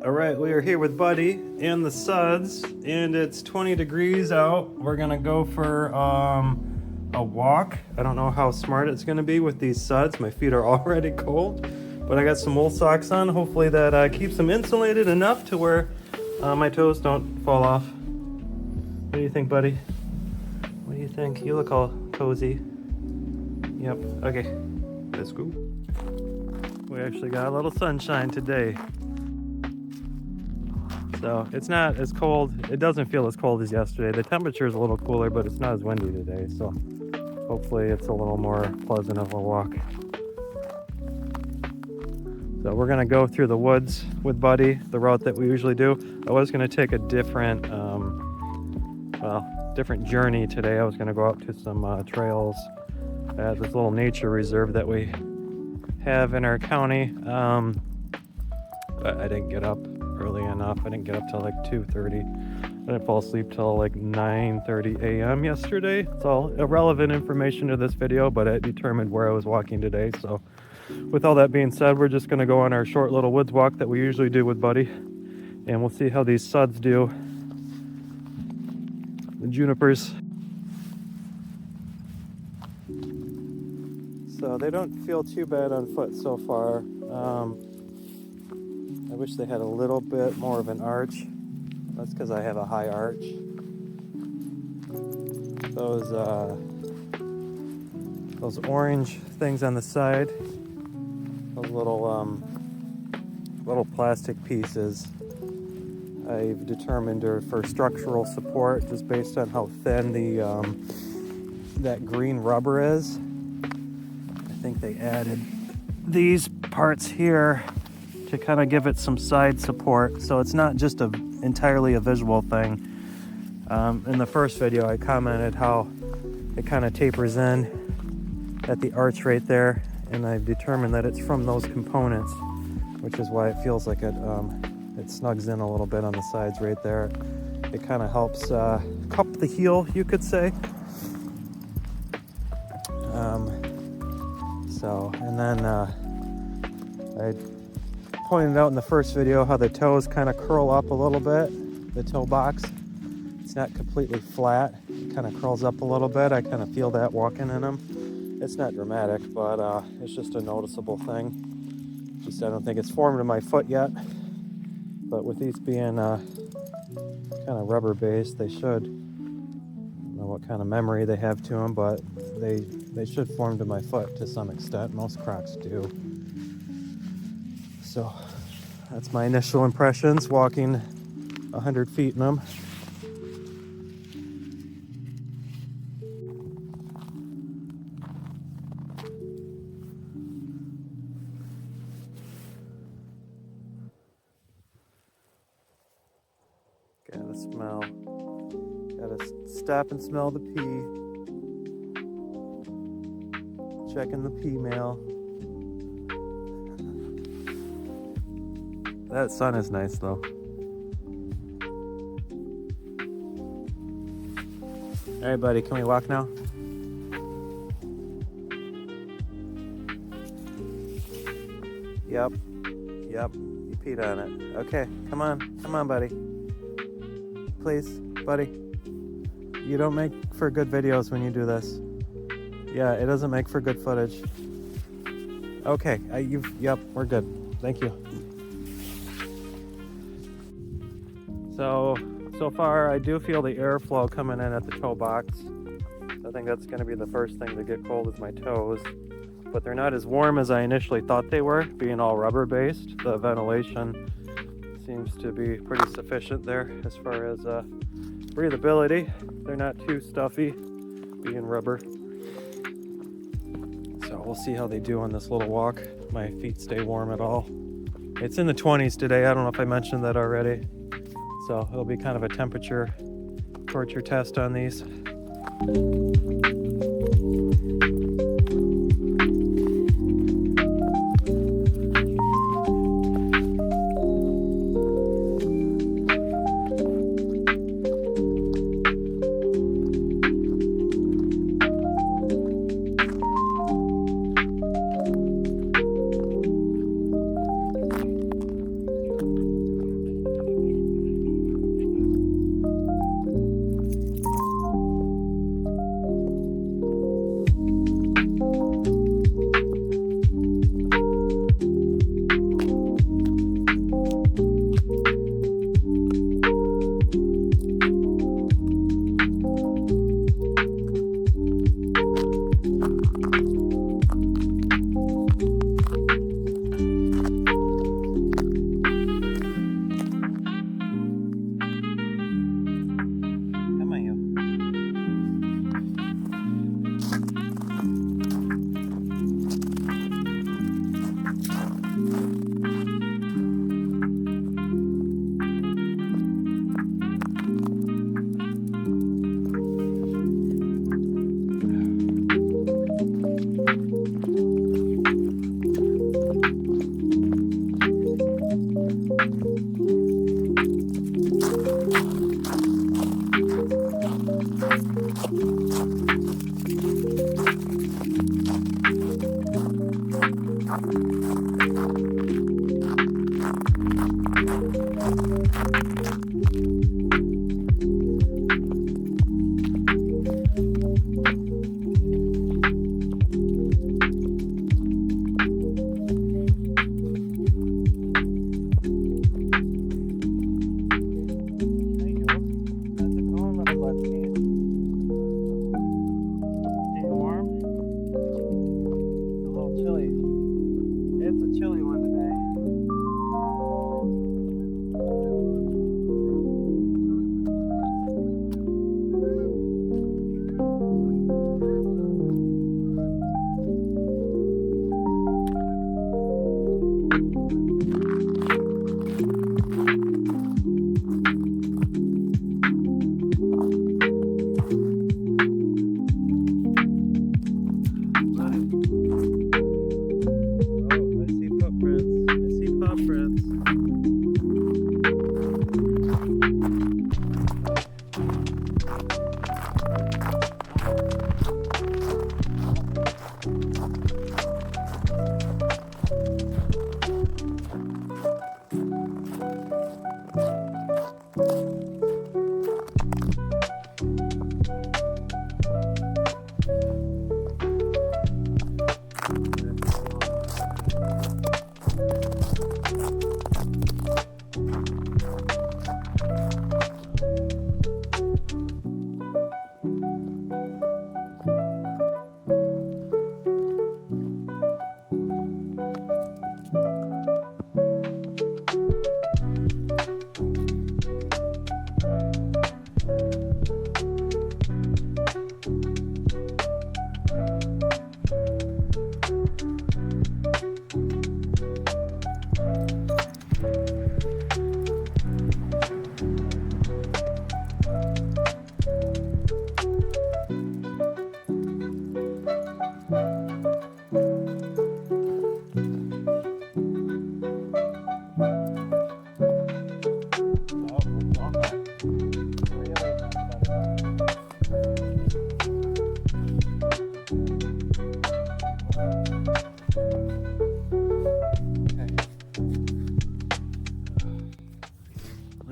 All right, we are here with Buddy and the Sudds, and it's 20 degrees out. We're gonna go for a walk. I don't know how smart it's gonna be with these Sudds. My feet are already cold, but I got some wool socks on. Hopefully that keeps them insulated enough to where my toes don't fall off. What do you think, Buddy? What do you think? You look all cozy. Yep, okay, let's go. We actually got a little sunshine today. So it's not as cold. It doesn't feel as cold as yesterday. The temperature is a little cooler, but it's not as windy today. So hopefully it's a little more pleasant of a walk. So we're gonna go through the woods with Buddy, the route that we usually do. I was gonna take a different, different journey today. I was gonna go out to some trails at this little nature reserve that we have in our county. But I didn't get up early enough. I didn't get up till like 2:30. I didn't fall asleep till like 9:30 a.m. yesterday. It's all irrelevant information to this video, but it determined where I was walking today. So with all that being said, we're just gonna go on our short little woods walk that we usually do with Buddy, and we'll see how these Sudds do. The junipers. So they don't feel too bad on foot so far. I wish they had a little bit more of an arch. That's because I have a high arch. Those orange things on the side, those little plastic pieces, I've determined are for structural support, just based on how thin that green rubber is. I think they added these parts here to kind of give it some side support, so it's not just entirely a visual thing. In the first video I commented how it kind of tapers in at the arch right there, and I've determined that it's from those components, which is why it feels like it snugs in a little bit on the sides right there. It kind of helps cup the heel, you could say. And then I pointed out in the first video how the toes kind of curl up a little bit, the toe box. It's not completely flat, it kind of curls up a little bit. I kind of feel that walking in them. It's not dramatic, but it's just a noticeable thing. Just I don't think it's formed in my foot yet, but with these being kind of rubber based, they should. I don't know what kind of memory they have to them, but they should form to my foot to some extent. Most Crocs do. So that's my initial impressions walking 100 feet in them. Gotta smell. Gotta stop and smell the pee. Checking the pee mail. That sun is nice though. All right, buddy, can we walk now? Yep, you peed on it. Okay, come on, buddy. Please, buddy. You don't make for good videos when you do this. Yeah, it doesn't make for good footage. Okay, yep, we're good. Thank you. So far I do feel the airflow coming in at the toe box. I think that's gonna be the first thing to get cold is my toes. But they're not as warm as I initially thought they were, being all rubber based. The ventilation seems to be pretty sufficient there as far as breathability. They're not too stuffy, being rubber. So we'll see how they do on this little walk. My feet stay warm at all. It's in the 20s today. I don't know if I mentioned that already. So it'll be kind of a temperature torture test on these. friends.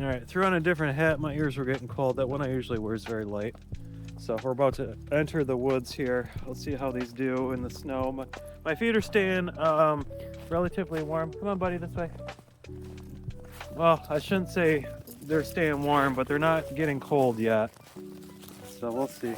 Alright, threw on a different hat. My ears were getting cold. That one I usually wear is very light. So we're about to enter the woods here. Let's see how these do in the snow. My feet are staying relatively warm. Come on, buddy, this way. Well, I shouldn't say they're staying warm, but they're not getting cold yet. So we'll see.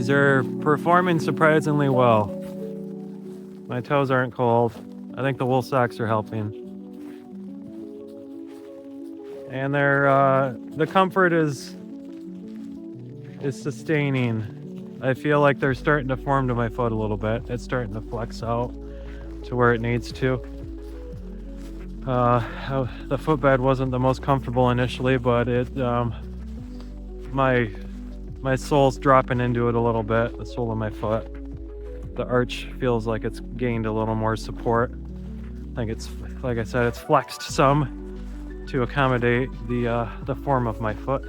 These are performing surprisingly well. My toes aren't cold. I think the wool socks are helping. And the comfort is sustaining. I feel like they're starting to form to my foot a little bit. It's starting to flex out to where it needs to. The footbed wasn't the most comfortable initially, but my sole's dropping into it a little bit, the sole of my foot. The arch feels like it's gained a little more support. I think it's, like I said, it's flexed some to accommodate the form of my foot.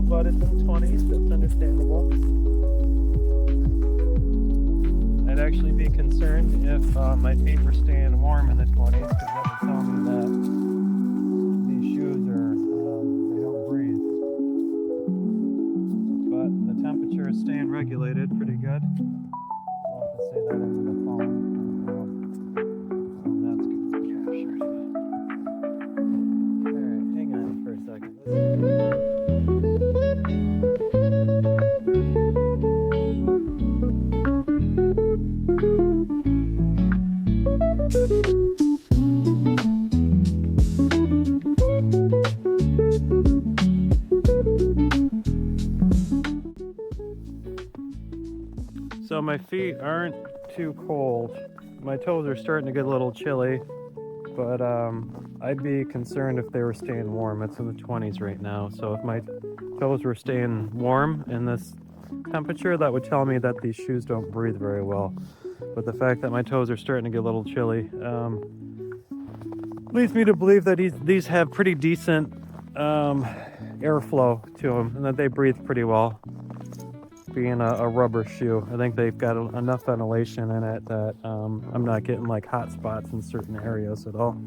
But it's in the 20s, that's understandable. I'd actually be concerned if my feet were staying warm in the 20s, because that would tell me that these shoes they don't breathe. But the temperature is staying regulated pretty good. I'll have to say that into the phone. That's going to be captured. Alright, hang on for a second. So my feet aren't too cold. My toes are starting to get a little chilly, but I'd be concerned if they were staying warm. It's in the 20s right now, so if my toes were staying warm in this temperature, that would tell me that these shoes don't breathe very well. But the fact that my toes are starting to get a little chilly leads me to believe that these have pretty decent airflow to them, and that they breathe pretty well. Being a rubber shoe, I think they've got enough ventilation in it that I'm not getting like hot spots in certain areas at all.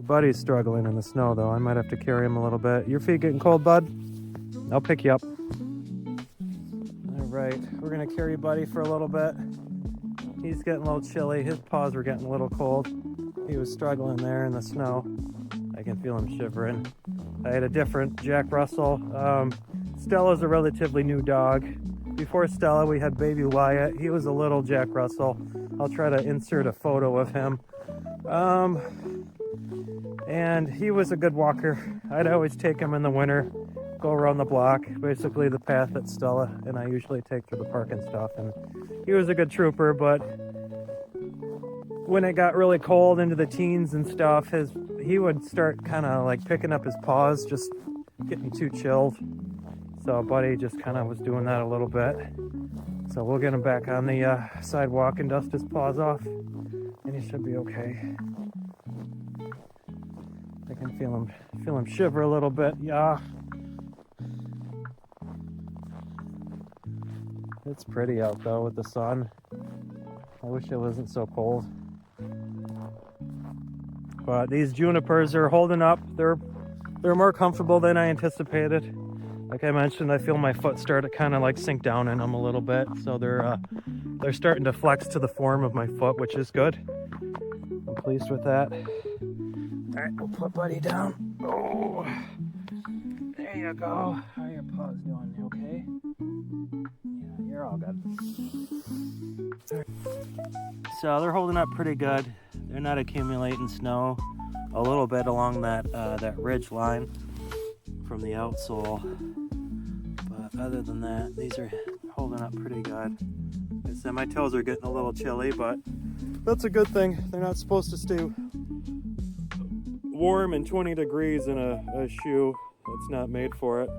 Buddy's struggling in the snow though. I might have to carry him a little bit. Your feet getting cold, bud? I'll pick you up. All right, we're gonna carry Buddy for a little bit. He's getting a little chilly. His paws were getting a little cold. He was struggling there in the snow. I can feel him shivering. I had a different Jack Russell. Stella's a relatively new dog. Before Stella, we had baby Wyatt. He was a little Jack Russell. I'll try to insert a photo of him. And he was a good walker. I'd always take him in the winter, go around the block, basically the path that Stella and I usually take through the park and stuff. And he was a good trooper, but when it got really cold into the teens and stuff, he would start kind of like picking up his paws, just getting too chilled. So Buddy just kind of was doing that a little bit. So we'll get him back on the sidewalk and dust his paws off, and he should be okay. I can feel him shiver a little bit. Yeah. It's pretty out though with the sun. I wish it wasn't so cold. But these junipers are holding up. They're more comfortable than I anticipated. Like I mentioned, I feel my foot start to kind of like sink down in them a little bit. So they're starting to flex to the form of my foot, which is good. I'm pleased with that. All right, we'll put Buddy down. Oh, there you go. How are your paws doing? You okay? Yeah, you're all good. All right. So they're holding up pretty good. They're not accumulating snow. A little bit along that ridge line from the outsole. But other than that, these are holding up pretty good. Like I said, my toes are getting a little chilly, but that's a good thing. They're not supposed to stay warm and 20 degrees in a shoe that's not made for it.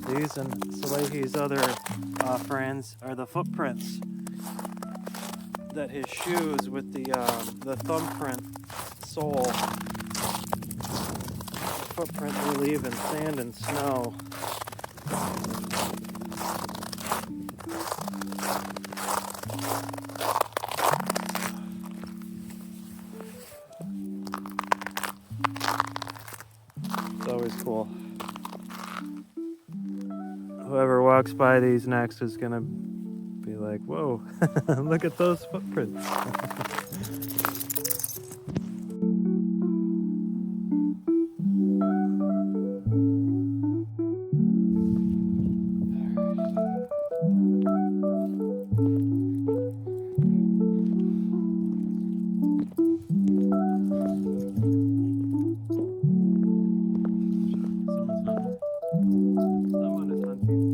about these and Salehe's other friends are the footprints that his shoes with the thumbprint sole, the footprint they leave in sand and snow. It's always cool. Whoever walks by these next is gonna be like, whoa, look at those footprints. Someone is hunting.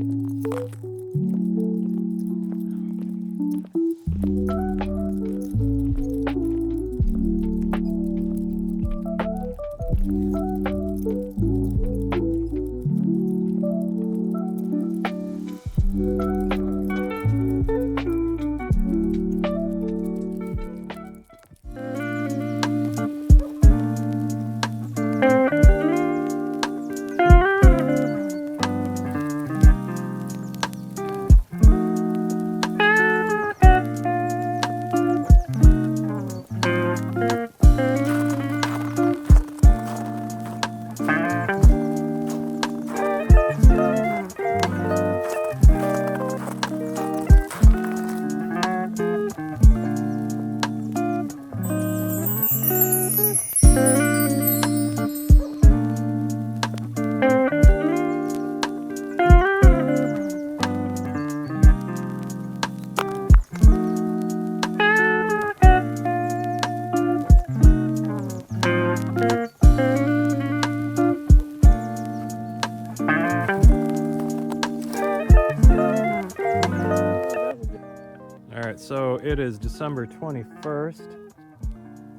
Alright, so it is December 21st.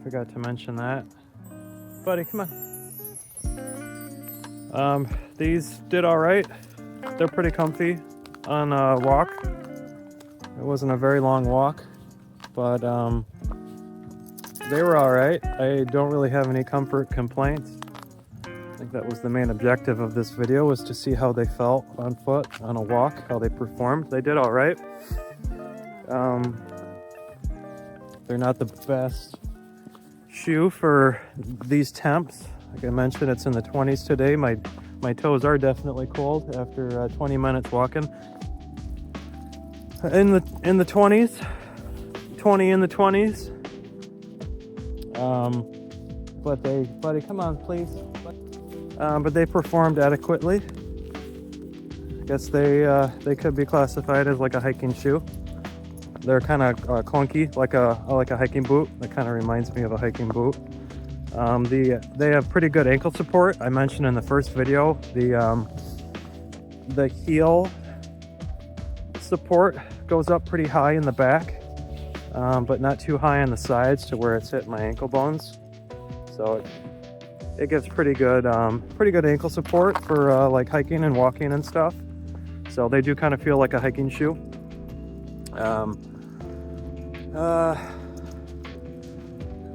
Forgot to mention that. Buddy, come on. These did alright. They're pretty comfy on a walk. It wasn't a very long walk, but they were alright. I don't really have any comfort complaints. I think that was the main objective of this video, was to see how they felt on foot, on a walk, how they performed. They did alright. They're not the best shoe for these temps. Like I mentioned, it's in the 20s today. My toes are definitely cold after 20 minutes walking. In the 20s, 20 in the 20s. But buddy, come on, please. But they performed adequately. I guess they could be classified as like a hiking shoe. They're kind of clunky, like a hiking boot. That kind of reminds me of a hiking boot. They have pretty good ankle support. I mentioned in the first video the heel support goes up pretty high in the back, but not too high on the sides to where it's hitting my ankle bones. So it gives pretty good ankle support for like hiking and walking and stuff. So they do kind of feel like a hiking shoe. I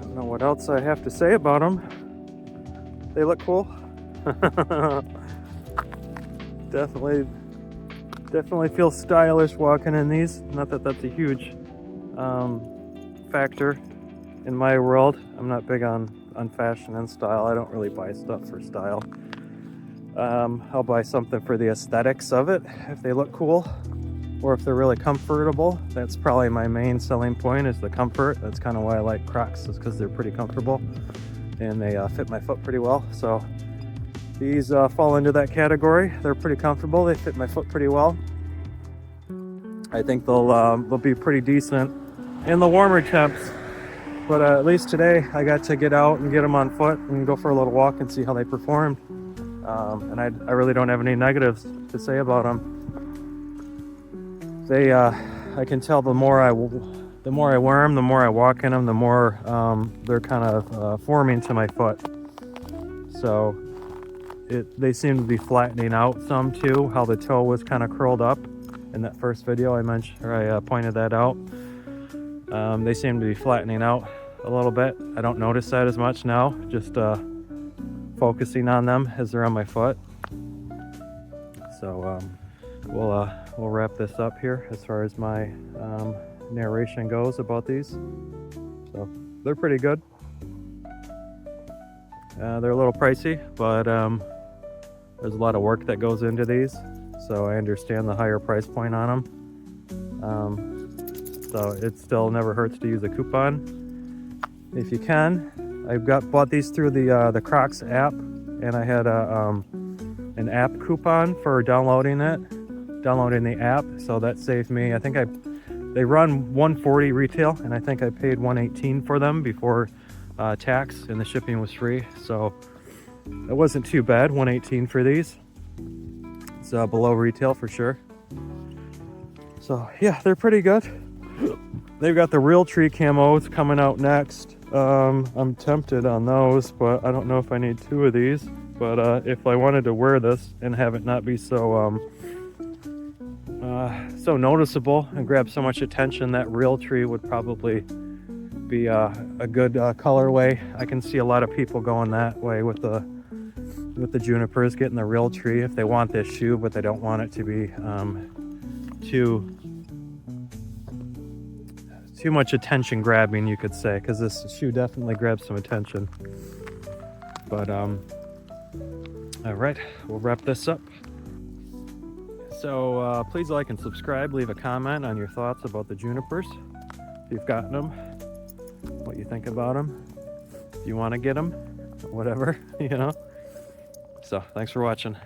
don't know what else I have to say about them. They look cool. Definitely feel stylish walking in these. Not that that's a huge factor in my world. I'm not big on fashion and style. I don't really buy stuff for style. I'll buy something for the aesthetics of it, if they look cool. Or if they're really comfortable. That's probably my main selling point, is the comfort. That's kind of why I like Crocs, is because they're pretty comfortable and they fit my foot pretty well. So these fall into that category. They're pretty comfortable. They fit my foot pretty well. I think they'll be pretty decent in the warmer temps. But at least today I got to get out and get them on foot and go for a little walk and see how they performed. And I really don't have any negatives to say about them. I can tell the more I wear them, the more I walk in them, the more they're kind of forming to my foot. So they seem to be flattening out some too, how the toe was kind of curled up in that first video I mentioned, or I pointed that out. They seem to be flattening out a little bit. I don't notice that as much now, just focusing on them as they're on my foot. So we'll wrap this up here as far as my narration goes about these. So they're pretty good. They're a little pricey, but there's a lot of work that goes into these, so I understand the higher price point on them. So it still never hurts to use a coupon if you can. I bought these through the Crocs app, and I had an app coupon for downloading the app, so that saved me. I think they run $140 retail, and I think I paid $118 for them before tax, and the shipping was free, so it wasn't too bad. $118 for these. It's below retail for sure. So yeah, they're pretty good. They've got the real tree camos coming out next. I'm tempted on those, but I don't know if I need two of these. But if I wanted to wear this and have it not be so so noticeable and grab so much attention, that real tree would probably be a good colorway. I can see a lot of people going that way with the junipers, getting the real tree if they want this shoe, but they don't want it to be too much attention grabbing, you could say, because this shoe definitely grabs some attention. But all right, we'll wrap this up. So please like and subscribe, leave a comment on your thoughts about the junipers, if you've gotten them, what you think about them, if you want to get them, whatever, you know. So thanks for watching.